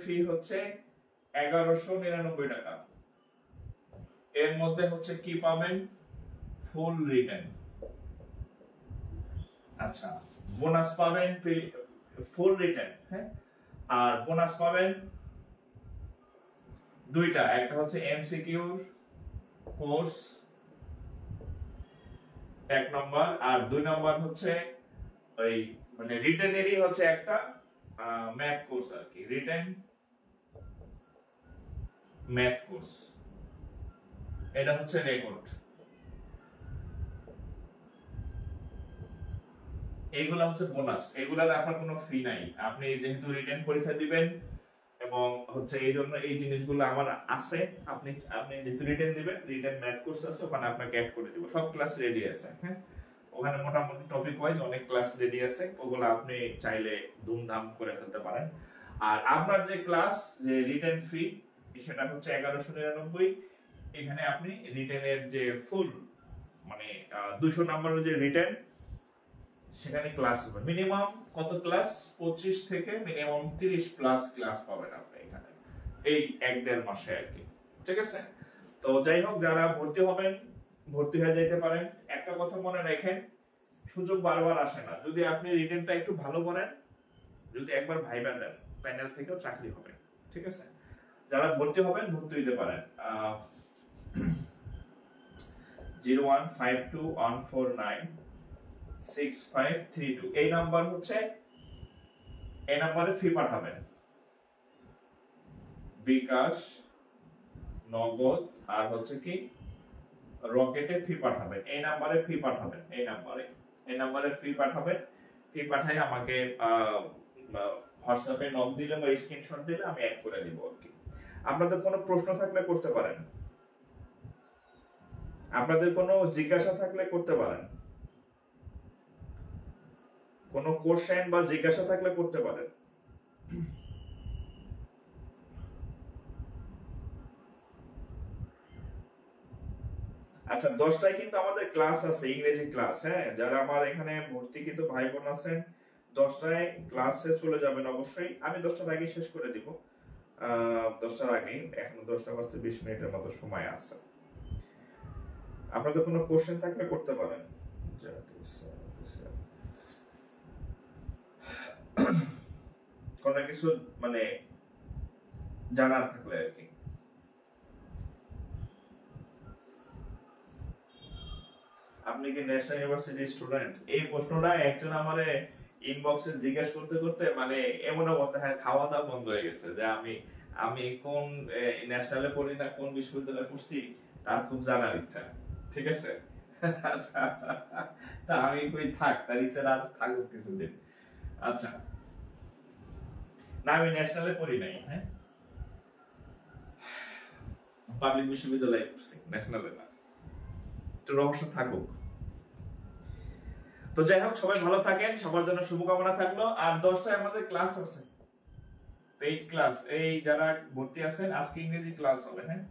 ফি হচ্ছে 1199 টাকা। এর মধ্যে হচ্ছে কি পাবেন, ফুল রিটেন, আচ্ছা বোনাস পাবেন, ফুল রিটেন, হ্যাঁ আর বোনাস পাবেন দুইটা, একটা হচ্ছে এমসিকিউ কোর্স 1 নম্বর, আর 2 নম্বর হচ্ছে ওই মানে রিটেনেরই হচ্ছে একটা ম্যাথ কোর্স আর কি, রিটেন ম্যাথ কোর্স, এটা হচ্ছে রেকর্ড। এইগুলা হচ্ছে বোনাস, এগুলার আপনার কোনো ফি নাই, আপনি যেহেতু রিটেন পরীক্ষা দিবেন এবং হচ্ছে এই জন্য এই জিনিসগুলো আমার আছে, আপনি যেহেতু রিটেন দিবেন, রিটেন ম্যাথ কোর্স আছে, ওখানে আপনাকে অ্যাড করে দিব, সব ক্লাস রেডি আছে, হ্যাঁ। ওখানে মোটামুটি টপিক ওয়াইজ অনেক ক্লাস রেডি আছে, ওগুলো আপনি চাইলে ধুমধাম করে ফেলতে পারেন। আর আপনার যে ক্লাস যে রিটেন ফি সেটা হচ্ছে 1199। এখানে আপনি রিটেনের যে ফুল মানে 200 নম্বরের যে রিটেন সেখানে ক্লাস হবে মিনিমাম কত ক্লাস 25 থেকে মিনিমাম 30 প্লাস ক্লাস পাবেন আপনি এখানে এই 1-1.5 মাসে আর কি। ঠিক আছে, তো যাই হোক যারা ভর্তি হবেন ভর্তি হয়ে যাইতে পারেন। একটা কথা মনে রাখেন, সুযোগ বারবার আসে না। যদি আপনি রিটেনটা একটু ভালো করেন, যদি একবার ভাইবা দেন, প্যানেল থেকেও চাকরি হবে। ঠিক আছে, যারা ভর্তি হবেন ভর্তি হইতে পারেন 01521496532 এই নাম্বার হচ্ছে, এই নাম্বারে ফি পাঠাবেন, বিকাশ, নগদ আর হচ্ছে কি রকেটে ফি পাঠাবেন। এই নাম্বারে ফি পাঠাবেন, এই নাম্বারে ফি পাঠাবেন। ফি পাঠাই আমাকে হোয়াটসঅ্যাপে নক দিলে বা স্ক্রিনশট দিলে আমি অ্যাড করে দিব আর কি। আপনাদের কোনো প্রশ্ন থাকলে করতে পারেন, আপনাদের কোনো জিজ্ঞাসা থাকলে করতে পারেন, কোনো কোশ্চেন বা জিজ্ঞাসা থাকলে করতে পারেন। আচ্ছা 10টায় কিন্তু আমাদের ক্লাস আছে, ইংরেজি ক্লাস। হ্যাঁ, যারা আমার এখানে ভর্তি কিন্তু ভাই বোন আছেন 10টায় ক্লাসে চলে যাবেন অবশ্যই। আমি 10টার আগে শেষ করে দিব, 10টার আগে, এখন 10টা বাজতে 20 মিনিটের মতো সময় আছে। আপনাদের কোনো কোশ্চেন থাকলে করতে পারেন, কোনো কিছু মানে জানার থাকলে আর কি। আপনি কি ন্যাশনাল ইউনিভার্সিটির স্টুডেন্ট? এই প্রশ্নটা একজন আমারে ইনবক্সে জিজ্ঞাসা করতে করতে মানে এমন অবস্থা, হ্যাঁ খাওয়া দাওয়া বন্ধ হয়ে গেছে, যে আমি কোন ন্যাশনালে পড়ি না কোন বিশ্ববিদ্যালয়ে পড়ছি তার খুব জানার ইচ্ছা। ঠিক আছে, তা আমি কই থাক, তার ইচ্ছা আর থাকুক কিছুদিন। আচ্ছা, না আমি ন্যাশনালে পড়ি নাই, হ্যাঁ পাবলিক বিশ্ববিদ্যালয়ে পড়ছি, ন্যাশনালে না, একটু রহস্য থাকুক। তো যাই হোক, সবাই ভালো থাকেন, সবার জন্য শুভকামনা থাকলো। আর 10টায় আমাদের ক্লাস আছে, পেইড ক্লাস। এই যারা ভর্তি আছেন আজকে ইংরেজি ক্লাস হবে। হ্যাঁ,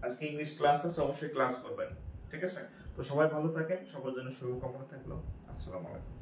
আজকে ইংলিশ ক্লাস আছে, অবশ্যই ক্লাস করবেন। ঠিক আছে, তো সবাই ভালো থাকেন, সবার জন্য শুভকামনা থাকলো। আসসালামু আলাইকুম।